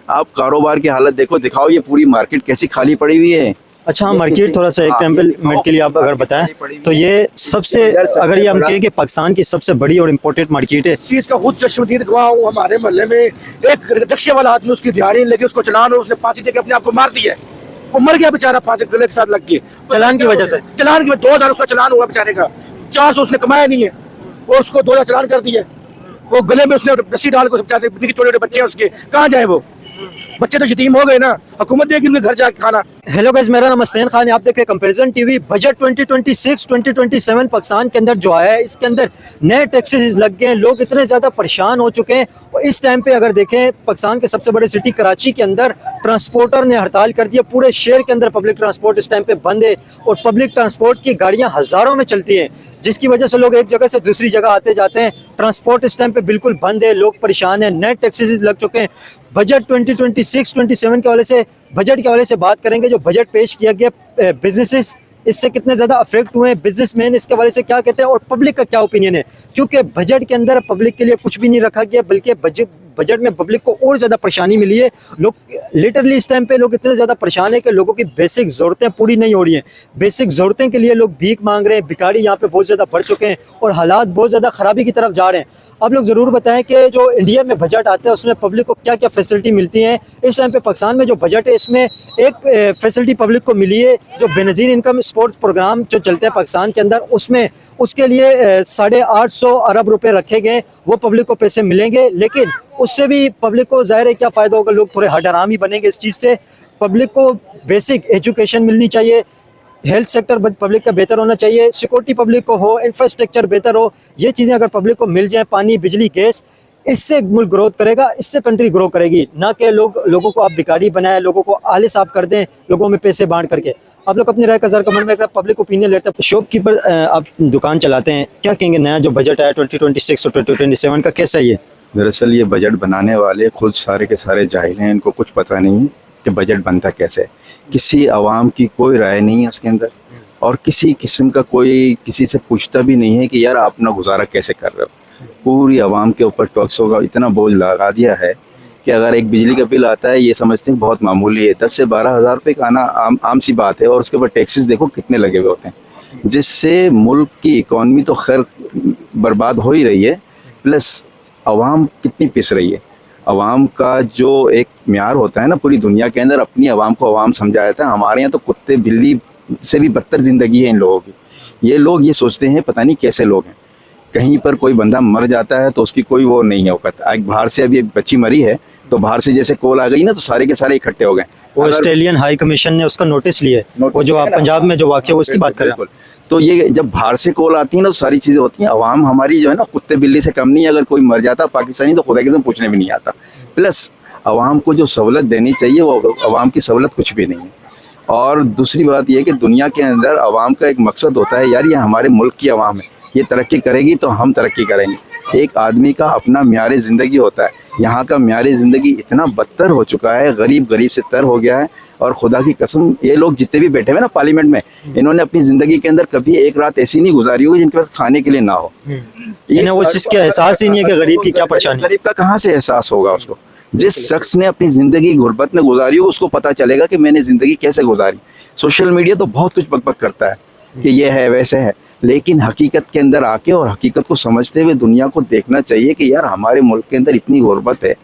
आप कारोबार की हालत देखो, दिखाओ ये पूरी मार्केट कैसी खाली पड़ी हुई है। अच्छा, हम मार्केट थोड़ा सा एक टेम्पल के लिए आप अगर बताएं तो ये सबसे, अगर ये हम कहें कि पाकिस्तान की सबसे बड़ी और इम्पोर्टेंट मार्केट है। इस चीज का खुद चश्मदीद गवाह हूँ। हमारे मोहल्ले में एक रिक्शे वाला आदमी, उसकी दिहाड़ी नहीं लगी, उसको चलान और उसने फांसी देकर अपने आप को मार दिया। वो मर गया बेचारा, फांसी गले के साथ लग के, चलान की वजह से। चलान की 2000 उसका चलान हुआ बेचारे का, 400 उसने कमाया नहीं है, वो उसको 2000 चलान कर दिया। वो गले में उसने रस्सी डाल को छोटे छोटे बच्चे हैं उसके, कहाँ जाए वो बच्चे? तो यतीम हो गए ना, हुकूमत देगी उनके घर जाके खाना। हेलो गाइस, मेरा नाम मस्तान खान है, आप देख रहे हैं कंपैरिजन टीवी। बजट 2026-2027 पाकिस्तान के अंदर जो आया है, इसके अंदर नए टैक्सेस लग गए हैं, लोग इतने ज़्यादा परेशान हो चुके हैं। और इस टाइम पे अगर देखें, पाकिस्तान के सबसे बड़े सिटी कराची के अंदर ट्रांसपोर्टर ने हड़ताल कर दिया। पूरे शहर के अंदर पब्लिक ट्रांसपोर्ट इस टाइम पे बंद है और पब्लिक ट्रांसपोर्ट की गाड़ियाँ हज़ारों में चलती हैं, जिसकी वजह से लोग एक जगह से दूसरी जगह आते जाते हैं। ट्रांसपोर्ट इस टाइम पे बिल्कुल बंद है, लोग परेशान हैं, नए टैक्सेस लग चुके हैं। बजट 2026-27 के हवाले से, बजट के हवाले से बात करेंगे। जो बजट पेश किया गया, बिजनेसेस इससे कितने ज़्यादा अफेक्ट हुए हैं, बिजनेसमैन इसके हवाले से क्या कहते हैं और पब्लिक का क्या ओपिनियन है। क्योंकि बजट के अंदर पब्लिक के लिए कुछ भी नहीं रखा गया, बल्कि बजट में पब्लिक को और ज़्यादा परेशानी मिली है। लोग लिटरली इस टाइम पे लोग इतने ज़्यादा परेशान है कि लोगों की बेसिक ज़रूरतें पूरी नहीं हो रही हैं। बेसिक ज़रूरतें के लिए लोग भीख मांग रहे हैं, भिखारी यहाँ पे बहुत ज़्यादा बढ़ चुके हैं और हालात बहुत ज़्यादा ख़राबी की तरफ जा रहे हैं। आप लोग ज़रूर बताएं कि जो इंडिया में बजट आता है उसमें पब्लिक को क्या क्या फैसिलिटी मिलती हैं। इस टाइम पे पाकिस्तान में जो बजट है, इसमें एक फैसिलिटी पब्लिक को मिली है, जो बेनज़ीर इनकम स्पोर्ट्स प्रोग्राम जो चलते हैं पाकिस्तान के अंदर, उसमें उसके लिए 850 अरब रुपए रखे गए, वो पब्लिक को पैसे मिलेंगे। लेकिन उससे भी पब्लिक को ज़ाहिर है क्या फ़ायदा होगा, लोग थोड़े हडराम ही बनेंगे इस चीज़ से। पब्लिक को बेसिक एजुकेशन मिलनी चाहिए, हेल्थ सेक्टर पब्लिक का बेहतर होना चाहिए, सिक्योरिटी पब्लिक को हो, इंफ्रास्ट्रक्चर बेहतर हो। ये चीज़ें अगर पब्लिक को मिल जाए, पानी, बिजली, गैस, इससे मुल्क ग्रोथ करेगा, इससे कंट्री ग्रो करेगी। ना कि लोगों को आप भिखारी बनाए, लोगों को आले साफ कर दें, लोगों में पैसे बांट करके। आप लोग अपनी राय का ज़रा कमेंट में अगर पब्लिक ओपिनियन लेते हैं। शॉपकीपर, आप दुकान चलाते हैं, क्या कहेंगे नया जो बजट आया 2026 और 2027 का, कैसा है ये? दरअसल ये बजट बनाने वाले खुद सारे के सारे जाहिल हैं, इनको कुछ पता नहीं है कि बजट बनता कैसे है। किसी आवाम की कोई राय नहीं है उसके अंदर, और किसी किस्म का कोई किसी से पूछता भी नहीं है कि यार आप अपना गुजारा कैसे कर रहे हो। पूरी आवाम के ऊपर टैक्सों का इतना बोझ लगा दिया है कि अगर एक बिजली का बिल आता है, ये समझते हैं बहुत मामूली है, 10 से 12 हज़ार रुपये का आना आम सी बात है, और उसके ऊपर टैक्सेस देखो कितने लगे हुए होते हैं, जिससे मुल्क की इकॉनमी तो खैर बर्बाद हो ही रही है, प्लस आवाम कितनी पिस रही है। अवाम का जो एक म्यार होता है ना पूरी दुनिया के अंदर, अपनी आवाम को अवाम समझा जाता है। हमारे यहाँ तो कुत्ते बिल्ली से भी बदतर ज़िंदगी है इन लोगों की। ये लोग ये सोचते हैं पता नहीं कैसे लोग हैं, कहीं पर कोई बंदा मर जाता है तो उसकी कोई वो नहीं है औकात। एक बाहर से अभी एक बच्ची मरी है तो बाहर से जैसे कॉल आ गई ना, तो सारे के सारे इकट्ठे हो गए। वो ऑस्ट्रेलियन हाई कमीशन ने उसका नोटिस लिया है, वो जो आप पंजाब में जो वाक़या उसकी बात कर रहे हैं। तो ये जब बाहर से कॉल आती है ना, तो सारी चीज़ें होती हैं। अवाम हमारी जो है ना, कुत्ते बिल्ली से कम नहीं है। अगर कोई मर जाता पाकिस्तानी तो खुदा के पूछने भी नहीं आता। प्लस अवाम को जो सहूलत देनी चाहिए वो अवाम की सहूलत कुछ भी नहीं है। और दूसरी बात यह कि दुनिया के अंदर अवाम का एक मकसद होता है, यार ये हमारे मुल्क की अवाम है, ये तरक्की करेगी तो हम तरक्की करेंगे। एक आदमी का अपना म्यार ज़िंदगी होता है। यहाँ का म्यार ज़िंदगी इतना बदतर हो चुका है, गरीब से तर हो गया है। और खुदा की कसम, ये लोग जितने भी बैठे हुए ना पार्लियामेंट में, इन्होंने अपनी ज़िंदगी के अंदर कभी एक रात ऐसी नहीं गुजारी होगी जिनके पास खाने के लिए ना हो। ये वो चीज़ का एहसास ही नहीं है कि गरीब की क्या परेशानी। गरीब का कहाँ से एहसास होगा उसको? जिस शख्स ने अपनी ज़िंदगी गुर्बत में गुजारी हो, उसको पता चलेगा कि मैंने ज़िंदगी कैसे गुजारी। सोशल मीडिया तो बहुत कुछ बकबक करता है कि ये है वैसे है, लेकिन हकीकत के अंदर आके और हकीकत को समझते हुए दुनिया को देखना चाहिए कि यार हमारे मुल्क के अंदर इतनी गुर्बत है।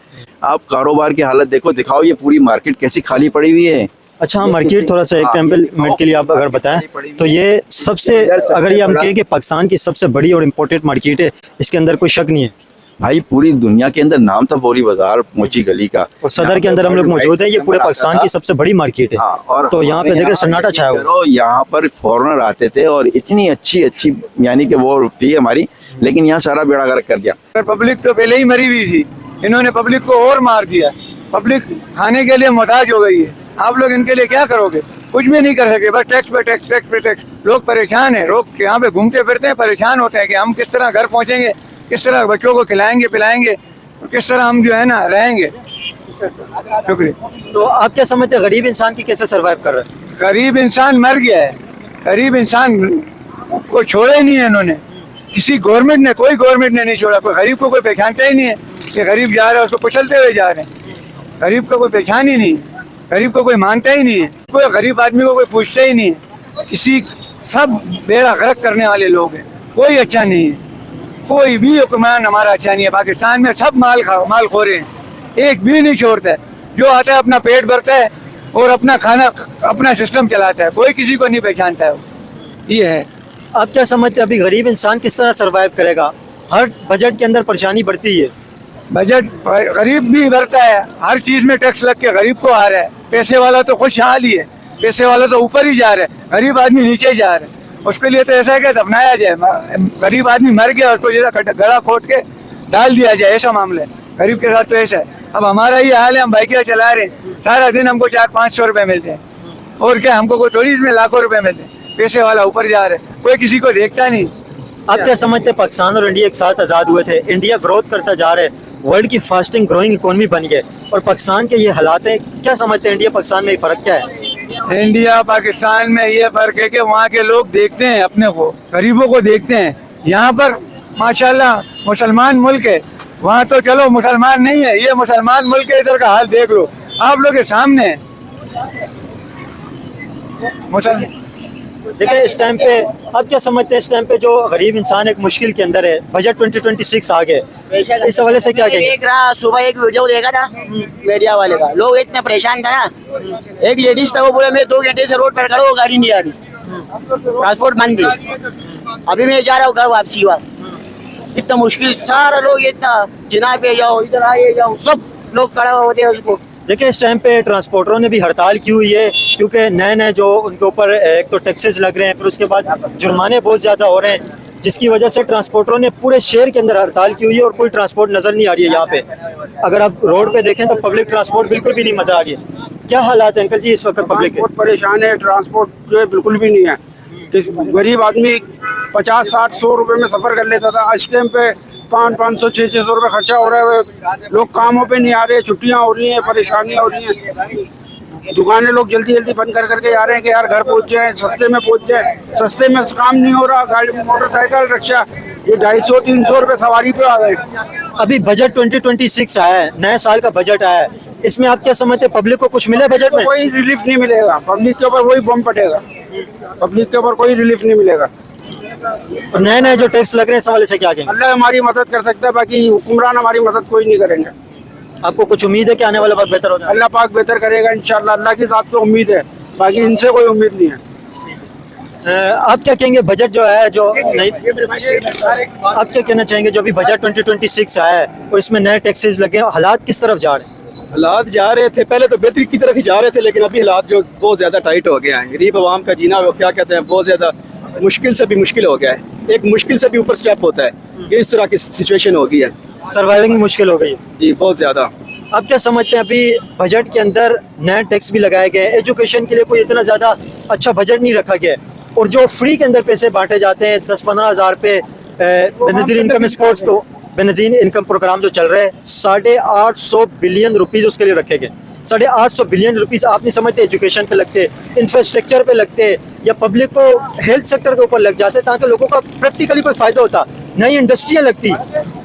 आप कारोबार की हालत देखो, दिखाओ ये पूरी मार्केट कैसी खाली पड़ी हुई है। अच्छा, हम मार्केट थोड़ा सा एक टेम्पल के लिए आप अगर बताएं तो ये सबसे, अगर ये हम कहें कि पाकिस्तान की सबसे बड़ी और इम्पोर्टेंट मार्केट है, इसके अंदर कोई शक नहीं है भाई। पूरी दुनिया के अंदर नाम था बोरी बाजार, मोची गली का, और सदर के अंदर हम लोग मौजूद हैं। ये पूरे पाकिस्तान की सबसे बड़ी मार्केट है। और तो यहाँ पे देखिए सन्नाटा छाया हुआ। यहाँ पर फॉरेनर आते थे और इतनी अच्छी यानी कि वो थी हमारी, लेकिन यहाँ सारा बेड़ा गर्क कर दिया। पब्लिक तो पहले ही मरी हुई थी, इन्होंने पब्लिक को और मार दिया। पब्लिक खाने के लिए मोहताज हो गई है। आप लोग इनके लिए क्या करोगे? कुछ भी नहीं कर सके, बस टैक्स पे टैक्स, टैक्स पे टैक्स। लोग परेशान हैं, लोग यहाँ पे घूमते फिरते हैं, परेशान होते हैं कि हम किस तरह घर पहुँचेंगे, किस तरह बच्चों को खिलाएंगे पिलाएंगे, और किस तरह हम जो है ना रहेंगे। शुक्रिया। तो आप क्या समझते हैं गरीब इंसान की कैसे सर्वाइव कर रहे हैं? गरीब इंसान मर गया है, गरीब इंसान को छोड़ा ही नहीं है इन्होंने। किसी गवर्नमेंट ने, कोई गवर्नमेंट ने नहीं छोड़ा। कोई गरीब को कोई पहचानता ही नहीं है कि गरीब जा रहा है, उसको कुचलते हुए जा रहे हैं। गरीब का कोई पहचान ही नहीं, गरीब को कोई मानता ही नहीं है, कोई गरीब आदमी को कोई पूछता ही नहीं है। किसी सब बेड़ा गर्क करने वाले लोग हैं, कोई अच्छा नहीं है, कोई भी हुक्मरान हमारा अच्छा नहीं है। पाकिस्तान में सब माल खोरे हैं, एक भी नहीं छोड़ता है। जो आता है अपना पेट भरता है और अपना खाना अपना सिस्टम चलाता है, कोई किसी को नहीं पहचानता है। ये है। आप क्या समझते हैं अभी गरीब इंसान किस तरह सरवाइव करेगा? हर बजट के अंदर परेशानी बढ़ती है। बजट गरीब भी भरता है, हर चीज में टैक्स लग के गरीब को आ रहा है। पैसे वाला तो खुशहाल ही है, पैसे वाला तो ऊपर ही जा रहा है, गरीब आदमी नीचे जा रहा है। उसके लिए तो ऐसा है कि दफनाया जाए, गरीब आदमी मर गया उसको जैसा गला खोद के डाल दिया जाए, ऐसा मामला है। गरीब के साथ तो ऐसा है। अब हमारा ही हाल है, हम बाइकें चला रहे हैं, सारा दिन हमको 400-500 रुपए मिलते हैं, और क्या हमको कोई थोड़ी इसमें लाखों रुपए मिलते हैं। पैसे वाला ऊपर जा रहा है, कोई किसी को देखता नहीं। आप क्या समझते हैं पाकिस्तान और इंडिया एक साथ आज़ाद हुए थे, इंडिया ग्रोथ करता जा रहा है, वर्ल्ड की फास्टिंग ग्रोइंग इकोनॉमी बन गए, और पाकिस्तान के ये हालात हैं, क्या समझते हैं इंडिया पाकिस्तान में फ़र्क क्या है? इंडिया पाकिस्तान में ये फर्क है कि वहाँ के लोग देखते हैं अपने को, गरीबों को देखते हैं। यहाँ पर माशाल्लाह मुसलमान मुल्क है, वहाँ तो चलो मुसलमान नहीं है, ये मुसलमान मुल्क है, इधर का हाल देख लो, आप लोग के सामने है। देखिए इस टाइम पे अब क्या समझते हैं, इस टाइम पे जो गरीब इंसान एक मुश्किल के अंदर है, बजट 2026 आ गए, इस हवाले से क्या कहेंगे? एक रहा सुबह एक वीडियो देखा था मीडिया वाले का, लोग इतने परेशान था ना। एक लेडीज था, वो बोले मैं 2 घंटे से रोड पर खड़ा हूँ, गाड़ी नहीं आ रही, ट्रांसपोर्ट बंद थी, अभी मैं जा रहा हूँ घर वापसी हुआ। इतना मुश्किल, सारा लोग इतना जिना पे जाओ, इधर आए जाओ, सब लोग खड़ा होते हैं उसको। देखिए इस टाइम पे ट्रांसपोर्टरों ने भी हड़ताल की हुई है, क्योंकि नए नए जो उनके ऊपर एक तो टैक्सेस लग रहे हैं, फिर उसके बाद जुर्माने बहुत ज़्यादा हो रहे हैं, जिसकी वजह से ट्रांसपोर्टरों ने पूरे शहर के अंदर हड़ताल की हुई है और कोई ट्रांसपोर्ट नज़र नहीं आ रही है यहाँ पे। अगर आप रोड पे देखें तो पब्लिक ट्रांसपोर्ट बिल्कुल भी नहीं नजर आ रही है। क्या हालात है अंकल जी इस वक्त पब्लिक के? बहुत परेशान है, ट्रांसपोर्ट जो है बिल्कुल भी नहीं है। गरीब आदमी 50-60-100 रुपए में सफ़र कर लेता था, आज टाइम पे 500-600 रुपये खर्चा हो रहा है। लोग कामों पे नहीं आ रहे, छुट्टियां हो रही हैं, परेशानियां हो रही हैं। दुकानें लोग जल्दी जल्दी बंद कर करके आ रहे हैं कि यार घर पहुंच जाए, सस्ते में पहुंच जाए। सस्ते में काम नहीं हो रहा, गाड़ी मोटरसाइकिल रिक्शा ये 250-300 रुपये सवारी पे आ गए। अभी बजट 2026 आया है, नए साल का बजट आया है, इसमें आप क्या समझते हैं पब्लिक को कुछ मिले बजट में? कोई रिलीफ नहीं मिलेगा, पब्लिक के ऊपर वही बम पड़ेगा, पब्लिक के ऊपर कोई रिलीफ नहीं मिलेगा। और नए नए जो टैक्स लग रहे हैं इस हवाले से क्या कहेंगे? अल्लाह हमारी मदद कर सकता है, बाकी हुक्मरान हमारी मदद कोई नहीं करेंगे। आपको कुछ उम्मीद है कि आने वाला वक्त बेहतर हो जाए? अल्लाह पाक बेहतर करेगा इंशाल्लाह, अल्लाह की साथ तो उम्मीद है, बाकी इनसे कोई उम्मीद नहीं है। आप क्या कहेंगे बजट जो है जो नहीं, आप क्या कहना चाहेंगे जो अभी बजट 2026 आया है और इसमें नए टैक्सेस लगे हैं, हालात किस तरफ जा रहे हैं? हालात जा रहे थे, पहले तो बेहतरी की तरफ ही जा रहे थे, लेकिन अभी हालात जो बहुत ज़्यादा टाइट हो गए हैं। गरीब आवाम का जीना वो क्या कहते हैं बहुत ज़्यादा मुश्किल से भी मुश्किल हो गया है, एक मुश्किल से भी ऊपर स्टेप होता है, ये इस तरह की सिचुएशन हो गई है। सर्वाइविंग मुश्किल हो गई है जी, बहुत ज़्यादा। आप क्या समझते हैं अभी बजट के अंदर नए टैक्स भी लगाए गए, एजुकेशन के लिए कोई इतना ज़्यादा अच्छा बजट नहीं रखा गया, और जो फ्री के अंदर पैसे बांटे जाते हैं 10-15 हज़ार पे बेनज़ीर इनकम स्पोर्ट्स को, बेनज़ीर इनकम प्रोग्राम जो चल रहा है 850 बिलियन रुपीज़ उसके लिए रखे गए। 850 बिलियन रुपीज़ आप नहीं समझते एजुकेशन पे लगते, इंफ्रास्ट्रक्चर पे लगते, या पब्लिक को हेल्थ सेक्टर के ऊपर लग जाते ताकि लोगों का प्रैक्टिकली कोई फ़ायदा होता, नई इंडस्ट्रियाँ लगती,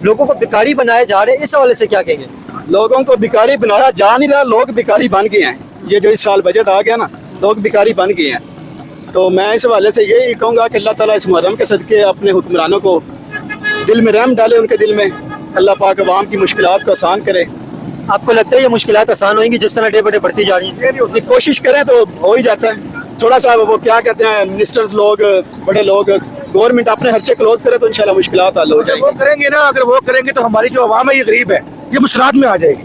लोगों को भिखारी बनाए जा रहे हैं, इस हवाले से क्या कहेंगे? लोगों को भिखारी बनाया जा नहीं रहा, लोग भिखारी बन गए हैं। ये जो इस साल बजट आ गया ना, लोग भिखारी बन गए हैं। तो मैं इस हवाले से यही कहूँगा कि अल्लाह ताला इस मुहर्रम के सदके अपने हुक्मरानों को दिल में रहम डाले, उनके दिल में अल्लाह पाक अवाम की मुश्किलात को आसान करे। आपको लगता है ये मुश्किलात आसान होंगी जिस तरह डे बड़े बढ़ती जा रही हैं? उतनी कोशिश करें तो हो ही जाता है। थोड़ा सा वो क्या कहते हैं मिनिस्टर्स लोग, बड़े लोग, गवर्नमेंट अपने खर्चे क्लोज करे तो इंशाल्लाह मुश्किलात हल हो वो जाएगी। करेंगे ना, अगर वो करेंगे तो हमारी जो आवाम है ये गरीब है, ये मुश्किलात में आ जाएगी।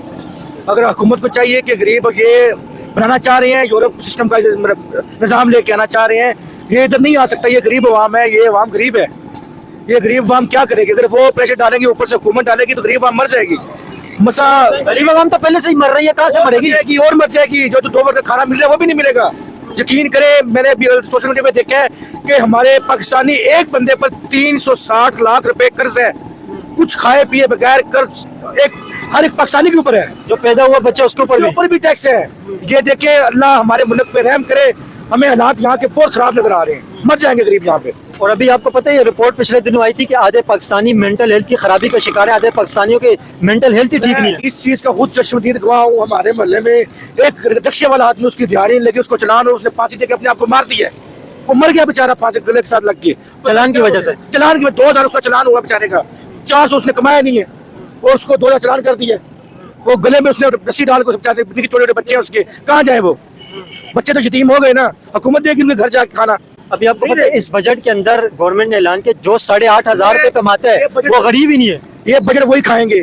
अगर हुकूमत को चाहिए कि गरीब ये बनाना चाह रहे हैं, यूरोप सिस्टम का निज़ाम लेके आना चाह रहे हैं, ये इधर नहीं आ सकता। ये गरीब आवाम है, ये आवाम गरीब है, ये गरीब आवाम क्या करेगी? अगर वो प्रेशर डालेंगे, ऊपर से हुकूमत डालेगी तो गरीब आवाम मर जाएगी। मसा गरीब आवाम तो पहले से ही मर रही है, कहाँ से मरेगी? और मर जाएगी। जो 2 वक्त का खाना मिल रहा है वो भी नहीं मिलेगा। यकीन करें, मैंने सोशल मीडिया पे देखा है कि हमारे पाकिस्तानी एक बंदे पर 360 लाख रुपए कर्ज है, कुछ खाए पिए बगैर कर्ज हर एक पाकिस्तानी के ऊपर है। जो पैदा हुआ बच्चा उसके ऊपर भी टैक्स है। ये देखे, अल्लाह हमारे मुल्क पे रहम करे। हमें हालात यहाँ के बहुत खराब नजर आ रहे हैं, मर जाएंगे गरीब यहाँ पे। और अभी आपको पता है ये रिपोर्ट पिछले दिनों आई थी कि आधे पाकिस्तानी मेंटल हेल्थ की खराबी का शिकार है, आधे पाकिस्तानियों के मेंटल हेल्थ ही ठीक नहीं है। इस चीज का खुद चश्मदीद गवाह हूँ। हमारे मोहल्ले में एक रिक्शे वाला आदमी, उसकी दिहाड़ी नहीं लगी, उसको चलान और उसने फांसी देकर अपने आप को मार दिया। वो मर गया बेचारा फांसी गले के साथ लग के, चलान की वजह से। चलान की 2000 उसका चलान हुआ बेचारे का, 400 उसने कमाया नहीं है, वो उसको 2000 चलान कर दिया। वो गले में उसने रस्सी डाल को छोटे छोटे बच्चे हैं उसके, कहाँ जाए वो बच्चे? तो यतीम हो गए ना, हुकूमत देगी उनके घर जाके खाना। अभी आपको पता है इस बजट के अंदर गवर्नमेंट ने ऐलान किया जो 8,500 रुपए कमाता है वो गरीब ही नहीं है। ये बजट वही खाएंगे,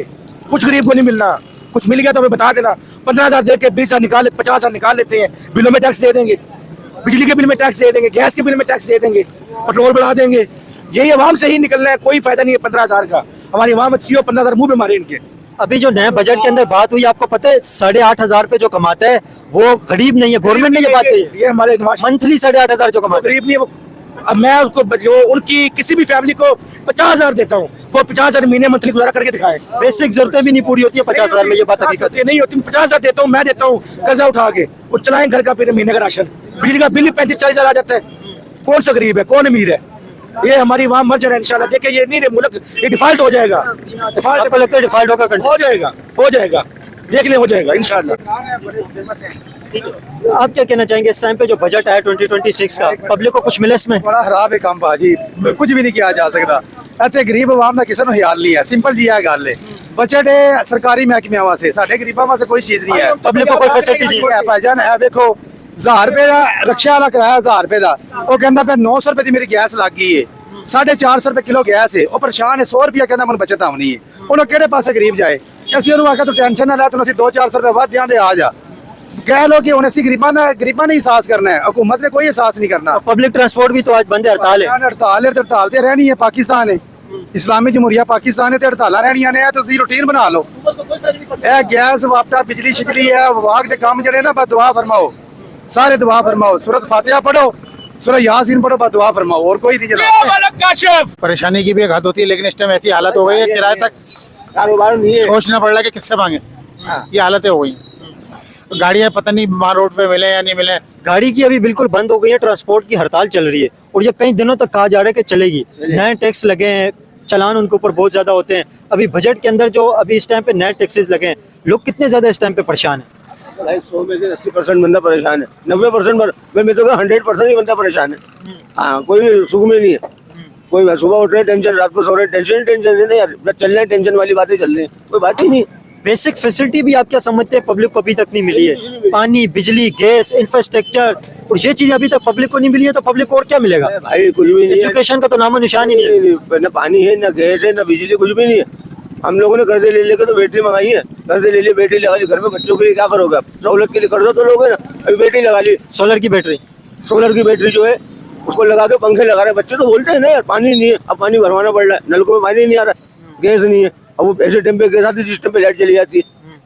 कुछ गरीब को नहीं मिलना। कुछ मिल गया तो हमें बता देना, 15,000 दे के 20,000 निकाल, 50,000 निकाल लेते हैं। बिलों में टैक्स दे देंगे, बिजली के बिल में टैक्स दे देंगे, गैस के बिल में टैक्स दे देंगे, पेट्रोल बढ़ा देंगे। यही अवाम से ही निकलना है, कोई फायदा नहीं है 15,000 का। हमारी अवाम अच्छी हो, 15,000 मुंह पे मारे इनके। अभी जो नए बजट के अंदर बात हुई आपको पता है 8,500 रुपए जो कमाता है वो गरीब नहीं है, गवर्नमेंट ने ये बात कही है। ये हमारे मंथली 8,500 जो कमाता है गरीब नहीं है वो। अब मैं उसको जो उनकी किसी भी फैमिली को 50,000 देता हूँ, वो 50,000 महीने मंथली गुजारा करके दिखाए। बेसिक जरूरतें भी नहीं पूरी होती है 50,000 में, ये बात हकीकत है। नहीं होती। 50,000 देता हूँ, मैं देता हूँ कर्जा उठा के, वो चलाएं घर का फिर महीने का राशन, बिजली का बिल 35-40,000 आ जाता है। कौन सा गरीब है, कौन अमीर है? ये हमारी वहाँ मर जाए इंशाल्लाह। देखिए ये नहीं मुल्क, ये डिफॉल्ट हो जाएगा। आपको लगता है डिफॉल्ट होगा कंट्री? हो जाएगा, देख ले, हो जाएगा इंशाल्लाह। आप क्या कहना चाहेंगे इस टाइम पे जो बजट आया 2026 का, पब्लिक को कुछ मिला इसमें? बड़ा खराब है काम भाजी, कुछ भी नहीं किया जा सकता। इतने गरीब आवाम का किसी को ख्याल नहीं है। सिंपल जी है गल है, बजट है सरकारी महकमे वास्ते, साढ़े गरीबों वास्ते कोई चीज नहीं है। पब्लिक को कोई फैसिलिटी नहीं है। भाईजान है देखो 1000 रुपए का रिक्शा वाला किराया 1000 रुपए का, वो कहता पे 900 रुपए की मेरी गैस लग गई है, 450 रुपए किलो गैस है, वो परेशान है। 100 रुपया कहना मैं बचत आनी है, उन्होंने केड़े पासे गरीब जाए? असं उन्होंने आखिया तू टेंशन ना लै, तू 200-400 रुपए वध देंगे आ जा। कह लो कि उन्हें असं गरीबा ने एहसास करना है, हुकूमत ने कोई एहसास नहीं करना। पब्लिक ट्रांसपोर्ट भी तो आज बंद है, हड़ताल है। हड़ताल है, हड़ताल तो रहनी है। पाकिस्तान है, इस्लामी जमहूरिया पाकिस्तान है, तो हड़ताल रहनिया ने, तो रूटीन बना लो। ए गैस वापटा बिजली शिजली है, विभाग के काम जड़े ना, बस दुआ फरमाओ, सारे दुआ फरमाओ, सूरत फातिहा पढ़ो, सूरह यासीन पढ़ो, बस दुआ फरमाओ, और कोई नहीं जनाब। परेशानी की भी एक हद होती है, लेकिन इस टाइम ऐसी हालत हो गई है किराए तक कारोबार नहीं है। सोचना पड़ रहा है कि किससे मांगे, ये हालतें हो गई। गाड़ियां पता नहीं मार रोड पे मिले या नहीं मिले। गाड़ी की अभी बिल्कुल बंद हो गई है, ट्रांसपोर्ट की हड़ताल चल रही है और ये कई दिनों तक कहा जा रहा है कि चलेगी। नए टैक्स लगे हैं, चलान उनके ऊपर बहुत ज्यादा होते हैं। अभी बजट के अंदर जो अभी इस टाइम पे नए टैक्सेस लगे हैं, लोग कितने ज्यादा इस टाइम पे परेशान है? 100 में से 80% बंदा परेशान है, 90% मैं तो 100% ही बंदा परेशान है। हाँ, कोई सुख में नहीं है। कोई सुबह उठ रहे टेंशन, रात को सो रहे टेंशन नहीं यार, चल रहे टेंशन वाली बातें चल रही है, कोई बात ही नहीं। बेसिक फैसिलिटी भी आप क्या समझते हैं पब्लिक को अभी तक नहीं मिली है? पानी, बिजली, गैस, इंफ्रास्ट्रक्चर, और ये चीज अभी तक पब्लिक को नहीं मिली है, तो पब्लिक को और क्या मिलेगा? भाई कुछ भी नहीं है, एजुकेशन का तो नामो निशान ही नहीं है। न पानी है, न गैस है, न बिजली, कुछ भी नहीं है। हम लोगों ने कर्जे ले लेकर तो बैटरी मंगाई है, कर्जे ले लिए, बैटरी लगा ली घर में। बच्चों के लिए क्या करोगे आप? सहूलत के लिए कर्जा तो लोगे ना, अभी बैटरी लगा ली, सोलर की बैटरी। सोलर की बैटरी जो है उसको लगा के पंखे लगा रहे हैं। बच्चे तो बोलते हैं ना यार पानी नहीं है, अब पानी भरवाना पड़ रहा है, नलकों में पानी नहीं आ रहा, गैस नहीं है। अब वो ऐसे टाइम पे गैस आती है जिस टाइम पे लाइट चली जाती है।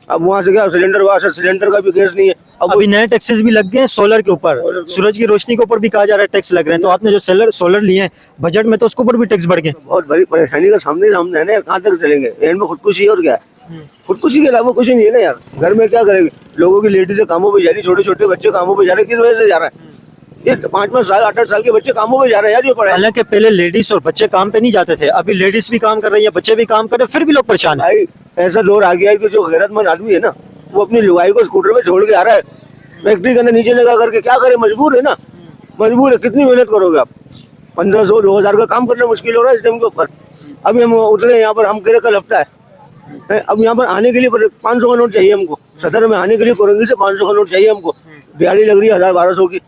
अब वहाँ से क्या सिलेंडर, वहाँ से सिलेंडर का भी गैस नहीं है। अब अभी नए टैक्सेस भी लग गए हैं सोलर के ऊपर, सूरज की रोशनी के ऊपर भी कहा जा रहा है टैक्स लग रहे हैं। तो आपने जो सोलर लिए हैं बजट में, तो उसके ऊपर भी टैक्स बढ़ गए। बहुत बड़ी परेशानी का सामने है ना यार, कहाँ तक चलेंगे? एंड में खुदकुशी है और क्या है? खुदकुशी के अलावा कुछ नहीं है ना यार। घर में क्या करेंगे? लोगों की लेडीज कामों पे जा रही, छोटे छोटे बच्चे कामों पे जा रहे हैं। किस वजह से जा रहा है? ये 5-5 साल 8-8 साल के बच्चे कामों पे जा रहे हैं यार, ये पढ़ाई। हालांकि पहले लेडीज और बच्चे काम पे नहीं जाते थे, अभी लेडीज भी काम कर रही है, बच्चे भी काम कर रहे हैं, फिर भी लोग परेशान है। भाई ऐसा दौर आ गया है कि जो गैरतमंद आदमी है ना, वो अपनी लुगाई को स्कूटर में छोड़ के आ रहा है, फैक्ट्री के अंदर नीचे लगा करके। क्या करे? मजबूर है ना, मजबूर है। कितनी मेहनत करोगे आप? 1500-2000 का काम करना मुश्किल हो रहा है इस टाइम के ऊपर। अभी हम उतरे यहाँ पर, हम कह रहे कल हफ्ता है, अब यहाँ पर आने के लिए 500 का नोट चाहिए हमको। सदर में आने के लिए कोरंगी से 500 का नोट चाहिए हमको। दिहाड़ी लग रही है 1000-1200 की,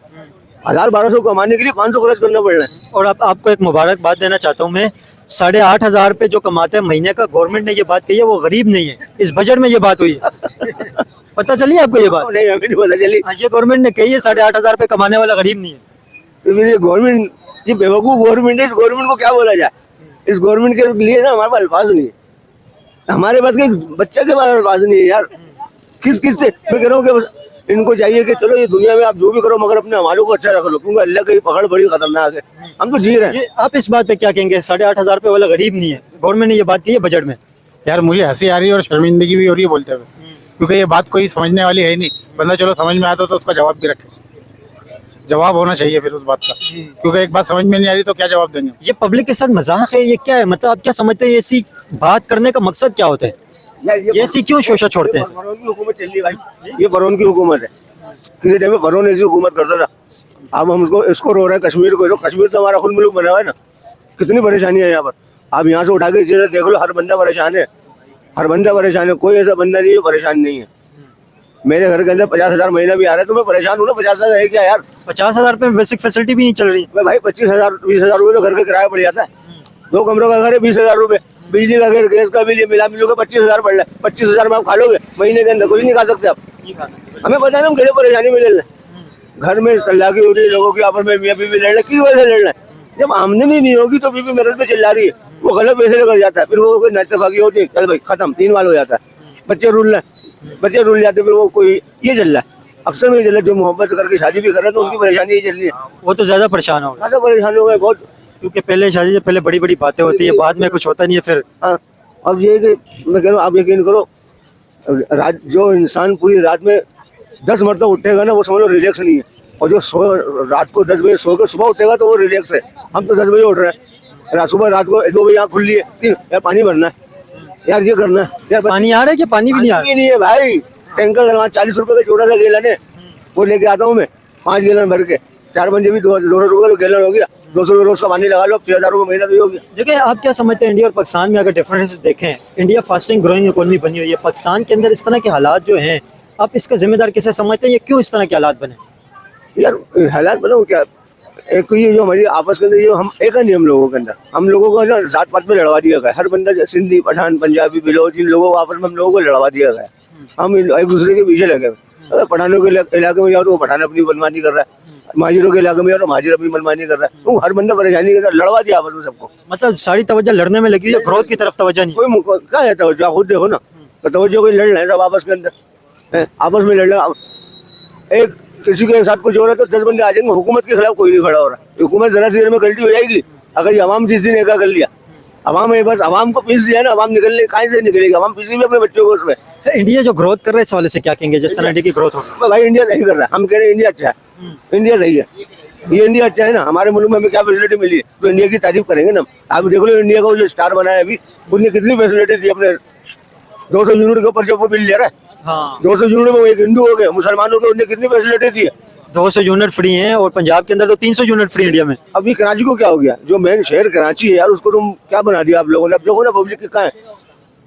1000-1200 कमाने के लिए 500 खर्च करना पड़ रहा है। और आपको एक मुबारकबाद देना चाहता हूँ मैं, 8,500 रुपए जो कमाते हैं महीने का, गवर्नमेंट ने ये बात कही है, वो गरीब नहीं है। इस बजट में ये बात हुई है। पता चली आपको ये बात? नहीं, हमें नहीं पता चली। ये गवर्नमेंट ने कही है 8,500 रुपए कमाने वाला गरीब नहीं है। तो फिर ये गवर्नमेंट, ये बेवकूफ गवर्नमेंट है, इस गवर्नमेंट को क्या बोला जाए? इस गवर्नमेंट के लिए ना हमारे पास अल्फाज नहीं है, हमारे पास के बच्चे के पास अल्फाज नहीं है यार। किस से मैं कह रहा हूँ कि बस इनको चाहिए कि चलो ये दुनिया में आप जो भी करो मगर अपने हमालों को अच्छा रख लो, क्योंकि अल्लाह की पकड़ बड़ी खतरनाक है। हम तो जी रहे हैं। आप इस बात पे क्या कहेंगे? 8,500 रुपए वाला गरीब नहीं है, गवर्नमेंट ने ये बात की है बजट में। यार मुझे हंसी आ रही है और शर्मिंदगी भी हो रही है बोलते हुए, क्योंकि ये बात कोई समझने वाली है ही नहीं। बंदा चलो समझ में आता तो उसका जवाब भी रखे। जवाब होना चाहिए फिर उस बात का, क्योंकि एक बात समझ में नहीं आ रही तो क्या जवाब देंगे। ये पब्लिक के साथ मजाक है, ये क्या है? मतलब आप क्या समझते हैं, ऐसी बात करने का मकसद क्या होता है? ये ऐसी क्यों शोशा छोड़ते हैं? फरौन की हुकूमत चल रही है भाई, ये फरौन की हुकूमत है। किसी टाइम में फरौन ऐसी हुकूमत करता था। अब हम इसको रो रहे हैं कश्मीर को। कश्मीर तो हमारा खुद मुल्क बना हुआ है ना, कितनी परेशानी है यहाँ पर। आप यहाँ से उठा के इधर देख लो, हर बंदा परेशान है, हर बंदा परेशान है। कोई ऐसा बंदा नहीं है परेशान नहीं है। मेरे घर के अंदर 50,000 महीना भी आ रहा है तो मैं परेशान हूँ ना। 50,000 है क्या यार? 50,000 पे बेसिक फैसिलिटी भी नहीं चल रही। मैं भाई 25,000 20,000 रुपये तो घर का किराया पड़ जाता है। 2 कमरों का घर है 20,000 रुपये, बिजली का घर, गैस का बिल मिला मिलोगे 25,000 पड़ रहा है। 25,000 में आप खा लोगे महीने के अंदर? कुछ नहीं खा सकते आप। हमें पता है ना हम कैसे परेशानी में ले रहे हैं। घर में तलाकी हो रही है लोगों की, आपस में मियाँ बीवी लड़ रहे, किस वजह से लड़ रहे हैं? जब आमदनी नहीं होगी तो बीवी मेरे पे चिल्ला रही है, वो गलत पैसे लेकर जाता है, फिर वो कोई नाइतफाकी होती है, चल भाई खत्म, 3 बार हो जाता है। बच्चे रुल जाते, फिर वो कोई ये चल रहा है। अक्सर में चल रहा है, जो मोहब्बत करके शादी भी कर रहे हैं तो उनकी परेशानी ये चल रही है। वो तो ज्यादा परेशान हो गए, ज़्यादा परेशान हो गए बहुत, क्योंकि पहले शादी से पहले बड़ी बड़ी बातें होती है, बाद में कुछ होता नहीं है फिर। हाँ। अब ये कि मैं कह रहा हूँ, आप यकीन करो, रात जो इंसान पूरी रात में 10 मरतबा उठेगा ना, वो समझ लो रिलैक्स नहीं है। और जो रात को 10 बजे सो के सुबह उठेगा तो वो रिलैक्स है। हम तो 10 बजे उठ रहे हैं, सुबह रात को 2 बजे आँख खुल ली है, यार पानी भरना है, यार ये करना है, यार पानी आ रहा है कि पानी भी नहीं आ रहा? नहीं है भाई। टैंकर डलवा 40 रुपए का छोटा सा गैलन है, वो लेके आता हूँ मैं, 5 गैलन भर के। 4 बंदे भी 200 रुपये का गैलन हो गया, 200 रुपये रोज का पानी लगा लो, 6,000 रुपये महीना तो ये हो गया। देखिए, आप क्या समझते हैं इंडिया और पाकिस्तान में अगर डिफरेंसेस देखें? इंडिया फास्टिंग ग्रोइंग इकोनॉमी बनी हुई है, पाकिस्तान के अंदर इस तरह के हालात जो हैं, आप इसका जिम्मेदार किसे समझते हैं? ये क्यों इस तरह के हालात बने? यार हालात बताऊँ क्या, एक तो ये जो हमारी आपस के अंदर जो हम एक नहीं, हम लोगों के अंदर हम लोगों को ना जात पात में लड़वा दिया गया। हर बंदा सिंधी पठान पंजाबी बिलोच, इन लोगों को आपस में हम लोगों को लड़वा दिया गया। हम एक दूसरे के पीछे लगे। अगर पठानों के इलाके में जाओ तो वो पठान अपनी मनमानी कर रहा है, महाजिरों के इलाके में जाओ तो महाजिर अपनी मनमानी कर रहा है। तो हर बंदा परेशानी के अंदर लड़वा दिया आपस में सबको। मतलब सारी तवज्जो लड़ने में लगी हुई है, ग्रोथ की तरफ तवज्जो नहीं। कोई क्या है तवज्जो? आप खुद देखो ना, तो तवज्जो कोई लड़ रहे हैं सब आपस के अंदर, आपस में लड़ रहे। एक किसी के साथ कुछ हो रहा है तो 10 बंदे आ जाएंगे, हुकूमत के खिलाफ कोई नहीं खड़ा हो रहा। हुकूमत जरा सी देर में गलती हो जाएगी। अगर ये अवाम जिस दिन एका कर लिया, अवाम है बस, अवाम को पीस दिया ना, अवाम निकलने कहाँ से निकलेगी? अवाम पीसी भी अपने बच्चों को उसमें। इंडिया जो ग्रोथ कर रहा है इस वाले से क्या कहेंगे, जिस तरह इंडिया की ग्रोथ हो रही भाई इंडिया नहीं कर रहा है, हम कह रहे हैं इंडिया अच्छा है, इंडिया सही है, ये इंडिया अच्छा है ना। हमारे मुल्क में हमें क्या फैसिलिटी मिली है तो इंडिया की तारीफ करेंगे ना। आप देख लो इंडिया का जो स्टार बना है अभी, उनने कितनी फैसिलिटी दी अपने 200 यूनिट के ऊपर जो वो बिल ले रहा है। हाँ, 200 यूनिट में एक हिंदू हो गए, मुसलमानों के, उनने कितनी फैसिलिटी दी है। 200 यूनिट फ्री हैं और पंजाब के अंदर तो 300 यूनिट फ्री इंडिया में। अभी कराची को क्या हो गया? जो मेन शहर कराची है यार, उसको तुम क्या बना दिया आप लोगों ने? अब देखो ना पब्लिक कहाँ है,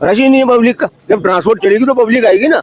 रश ही नहीं है पब्लिक का। जब ट्रांसपोर्ट चलेगी तो पब्लिक आएगी ना,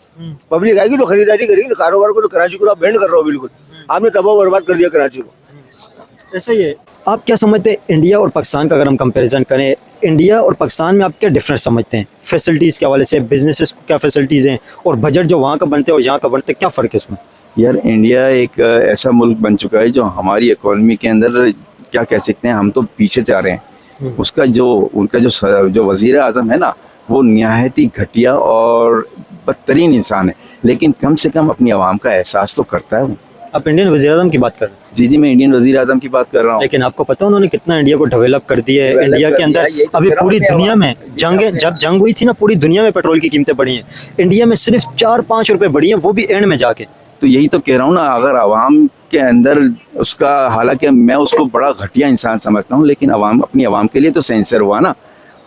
पब्लिक आएगी तो खरीदारी करेगी ना, कारोबार को। तो कराची को आप बैंड कर रहे हो बिल्कुल, आपने तबाह बर्बाद कर दिया कराची को। ऐसा ही है। आप क्या समझते हैं इंडिया और पाकिस्तान का अगर हम कंपैरिजन करें, इंडिया और पाकिस्तान में आप क्या डिफरेंस समझते हैं फैसिलिटीज़ के हवाले से? बिजनेसेस को क्या फैसिलिटीज़ हैं और बजट जो वहाँ का बनते हैं और यहाँ का बनते हैं, क्या फ़र्क है इसमें? यार इंडिया एक ऐसा मुल्क बन चुका है जो हमारी इकोनॉमी के अंदर क्या कह सकते हैं, हम तो पीछे जा रहे हैं। उसका जो उनका जो वज़ीर आज़म है ना, वो निहायत ही घटिया और बदतरीन इंसान है, लेकिन कम से कम अपनी आवाम का एहसास तो करता है वो। आप इंडियन वज़ीर आज़म की बात कर रहे हैं? जी, मैं इंडियन वज़ीर आज़म की बात कर रहा हूँ। लेकिन आपको पता है उन्होंने कितना इंडिया को डेवलप कर दिया है? इंडिया के अंदर अभी पूरी दुनिया में जब जंग हुई थी ना, पूरी दुनिया में पेट्रोल की कीमतें बढ़ी हैं, इंडिया में सिर्फ 4-5 रुपए बढ़ी हैं, वो भी एंड में जाके। तो यही तो कह रहा हूँ ना, अगर आवाम के अंदर उसका, हालांकि मैं उसको बड़ा घटिया इंसान समझता हूँ, लेकिन अपनी आवाम के लिए तो सेंसर हुआ ना।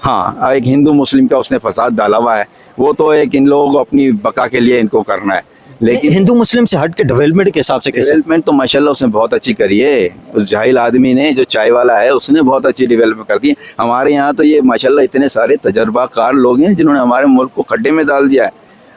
हाँ, एक हिंदू मुस्लिम का उसने फसाद डाला हुआ है, वो तो एक इन लोगों को अपनी बका के लिए इनको करना है। लेकिन हिंदू मुस्लिम से हट के डेवलपमेंट के हिसाब से कैसे? डेवलपमेंट तो माशाल्लाह उसने बहुत अच्छी करी है। उस जाहिल आदमी ने, जो चाय वाला है, उसने बहुत अच्छी डेवलपमेंट कर दी है। हमारे यहाँ तो ये माशाल्लाह इतने सारे तजर्बाकार लोग हैं जिन्होंने हमारे मुल्क को खड्डे में डाल दिया है,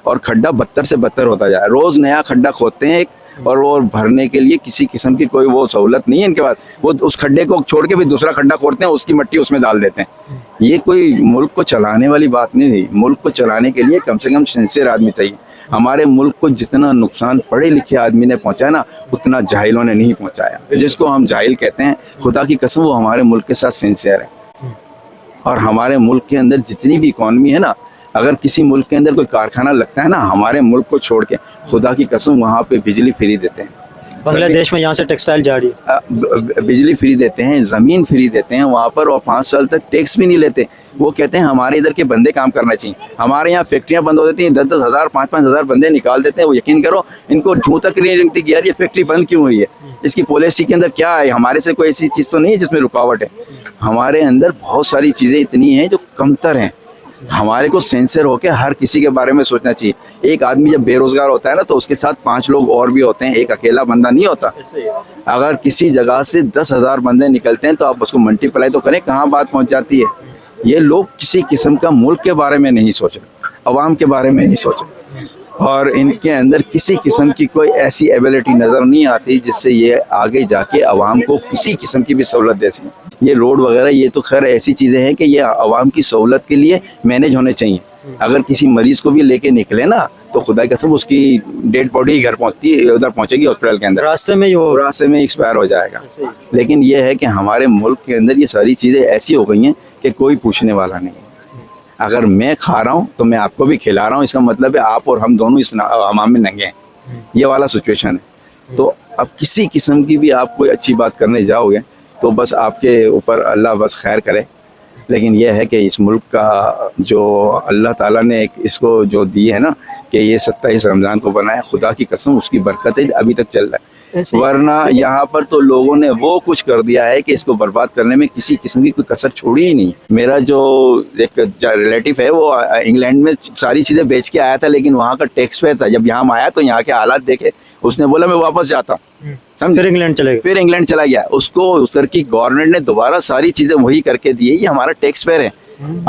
और खड्डा बदतर से बदतर होता जा रहा है। रोज़ नया खड्डा खोदते हैं एक, और वो भरने के लिए किसी किस्म की कोई वो सहूलत नहीं है इनके पास। वो उस खड्डे को छोड़ के भी दूसरा खड्डा खोदते हैं, उसकी मिट्टी उसमें डाल देते हैं। ये कोई मुल्क को चलाने वाली बात नहीं हुई। मुल्क को चलाने के लिए कम से कम सिंसियर आदमी चाहिए। हमारे मुल्क को जितना नुकसान पढ़े लिखे आदमी ने पहुंचाया ना, उतना जाहिलों ने नहीं पहुंचाया। जिसको हम जाहिल कहते हैं, खुदा की कसम वो हमारे मुल्क के साथ सिंसियर है। और हमारे मुल्क के अंदर जितनी भी इकॉनमी है ना, अगर किसी मुल्क के अंदर कोई कारखाना लगता है ना, हमारे मुल्क को छोड़ के, खुदा की कसम वहाँ पे बिजली फ्री देते हैं। बांग्लादेश में यहाँ से टेक्सटाइल जा रही है, बिजली फ्री देते हैं, ज़मीन फ्री देते हैं वहाँ पर, और 5 साल तक टैक्स भी नहीं लेते। वो कहते हैं हमारे इधर के बंदे काम करना चाहिए। हमारे यहाँ फैक्ट्रियाँ बंद हो जाती हैं, 10-10 हज़ार 5-5 हज़ार बंदे निकाल देते हैं। वो यकीन करो, इनको जूँ तक नहीं लगती कि यार ये फैक्ट्री बंद क्यों हुई है। इसकी पॉलिसी के अंदर क्या है? हमारे से कोई ऐसी चीज़ तो नहीं है जिसमें रुकावट है। हमारे अंदर बहुत सारी चीज़ें इतनी हैं जो कमतर हैं। हमारे को सेंसर होकर हर किसी के बारे में सोचना चाहिए। एक आदमी जब बेरोजगार होता है ना, तो उसके साथ 5 लोग और भी होते हैं, एक अकेला बंदा नहीं होता। अगर किसी जगह से 10,000 बंदे निकलते हैं तो आप उसको मल्टीप्लाई तो करें, कहाँ बात पहुँच जाती है। ये लोग किसी किस्म का मुल्क के बारे में नहीं सोच रहे, अवाम के बारे में नहीं सोच रहे, और इनके अंदर किसी किस्म की कोई ऐसी एबिलिटी नज़र नहीं आती जिससे ये आगे जाके अवाम को किसी किस्म की भी सहूलत दे सकें। ये रोड वगैरह ये तो खैर ऐसी चीज़ें हैं कि ये अवाम की सहूलत के लिए मैनेज होने चाहिए। अगर किसी मरीज़ को भी लेके निकले ना, तो खुदा की कसम उसकी डेड बॉडी घर पहुँचती है, उधर पहुँचेगी हॉस्पिटल के अंदर, रास्ते में ही एक्सपायर हो जाएगा। लेकिन ये है कि हमारे मुल्क के अंदर ये सारी चीज़ें ऐसी हो गई हैं कि कोई पूछने वाला नहीं है। अगर मैं खा रहा हूँ तो मैं आपको भी खिला रहा हूँ, इसका मतलब है आप और हम दोनों इस हमाम में नंगे हैं। ये वाला सिचुएशन है। तो अब किसी किस्म की भी आप कोई अच्छी बात करने जाओगे तो बस आपके ऊपर अल्लाह बस खैर करे। लेकिन यह है कि इस मुल्क का जो अल्लाह ताला ने इसको जो दी है ना, कि ये 27 रमज़ान को बनाया, खुदा की कसम उसकी बरकत अभी तक चल रहा है। वरना यहाँ पर तो लोगों ने वो कुछ कर दिया है कि इसको बर्बाद करने में किसी किस्म की कोई कसर छोड़ी ही नहीं। मेरा जो एक रिलेटिव है वो इंग्लैंड में सारी चीज़ें बेच के आया था, लेकिन वहाँ का टैक्स पेयर था। जब यहाँ आया तो यहाँ के हालात देखे, उसने बोला मैं वापस जाता हूँ, फिर इंग्लैंड चला गया। उसको उधर की गवर्नमेंट ने दोबारा सारी चीज़ें वही करके दी है। ये हमारा टैक्स पेयर है,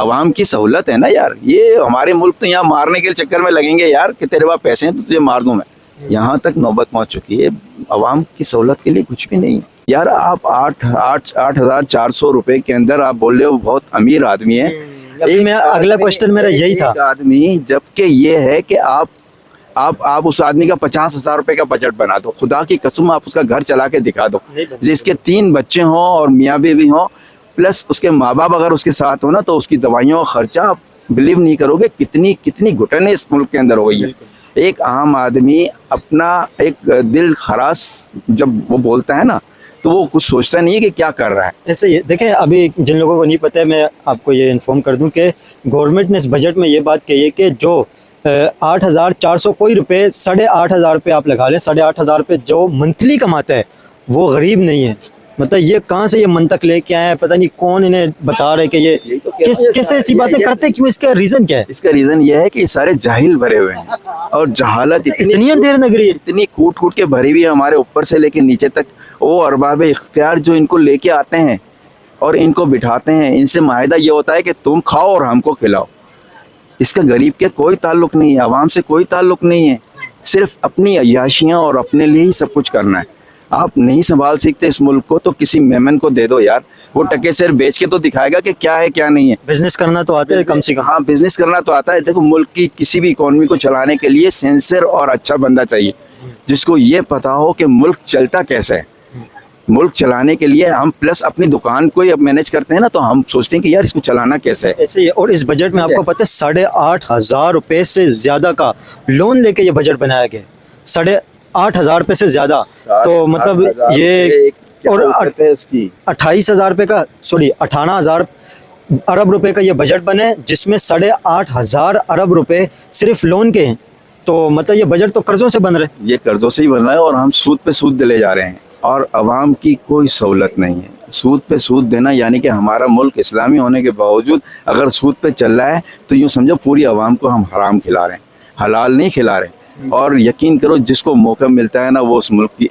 अवाम की सहूलत है ना यार। ये हमारे मुल्क तो यहाँ मारने के चक्कर में लगेंगे यार कि तेरे पास पैसे हैं तो तुझे मार दूँ मैं। यहाँ तक नौबत पहुँच चुकी है, अवाम की सहूलत के लिए कुछ भी नहीं है यार। आप 8,400 रुपए के अंदर आप बोल रहे हो बहुत अमीर आदमी है। अगला क्वेश्चन मेरा यही था। आदमी, जबकि ये है कि आप उस आदमी का 50,000 रुपए का बजट बना दो, खुदा की कसम आप उसका घर चला के दिखा दो, जिसके 3 बच्चे हों और मियाँ बीवी हों, प्लस उसके माँ बाप अगर उसके साथ हो ना, तो उसकी दवाइयों का खर्चा आप बिलीव नहीं करोगे कितनी घुटन इस मुल्क के अंदर हो गई है। एक आम आदमी अपना एक दिल खरास जब वो बोलता है ना, तो वो कुछ सोचता नहीं है कि क्या कर रहा है। ऐसे ही देखें, अभी जिन लोगों को नहीं पता है मैं आपको ये इन्फॉर्म कर दूं कि गवर्नमेंट ने इस बजट में ये बात कही है कि जो 8,400 कोई रुपये, 8,500 रुपये आप लगा लें, 8,500 रुपये जो मंथली कमाता है वो गरीब नहीं है। मतलब ये कहाँ से ये मंतक लेके आए हैं, पता नहीं कौन इन्हें बता रहे कि ये कैसे ऐसी बातें करते, क्यों, इसका रीज़न क्या है? इसका रीज़न ये है कि सारे जाहिल भरे हुए हैं और जहालत इतनी अंधेर नगरी, इतनी कूट के भरी हुई है हमारे ऊपर से लेके नीचे तक। वो अरबाब इख्तियार जो इनको लेके आते हैं और इनको बिठाते हैं, इनसे माहिदा ये होता है कि तुम खाओ और हमको खिलाओ। इसका गरीब के कोई ताल्लुक नहीं है, आवाम से कोई ताल्लुक नहीं है। सिर्फ अपनी अय्याशियाँ और अपने लिए ही सब कुछ करना है। आप नहीं संभाल सकते इस मुल्क को तो किसी मेमन को दे दो यार, वो टके शेर बेच के तो दिखाएगा कि क्या है क्या नहीं है। बिजनेस करना तो आता है कम से कम। हाँ, बिजनेस करना तो आता है। देखो, मुल्क की किसी भी इकोनॉमी को चलाने के लिए सेंसर और अच्छा बंदा चाहिए, जिसको ये पता हो कि मुल्क चलता कैसे है। मुल्क चलाने के लिए हम प्लस अपनी दुकान को अब मैनेज करते हैं ना, तो हम सोचते हैं कि यार इसको चलाना कैसे है। ऐसे ही। और इस बजट में आपको पता है 8,500 रुपये से ज़्यादा का लोन लेके ये बजट बनाया गया, 8,500 रुपये से ज़्यादा। तो मतलब ये और 28,000 रुपये का 18,000 अरब रुपए का ये बजट बने, जिसमें 8,500 अरब रुपए सिर्फ लोन के हैं। तो मतलब ये बजट तो कर्जों से बन रहे हैं। ये कर्जों से ही बन रहा है और हम सूद पे सूद दिले जा रहे हैं और अवाम की कोई सहूलत नहीं है। सूद पे सूद देना यानी कि हमारा मुल्क इस्लामी होने के बावजूद अगर सूद पे चल रहा है तो यूँ समझो पूरी अवाम को हम हराम खिला रहे हैं, हलाल नहीं खिला रहे। और यकीन करो, जिसको मौका मिलता है ना, वो उस मुल्क की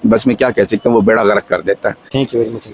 बस में क्या कह सकते हैं, वो बेड़ा गर्क कर देता है। Thank you very much.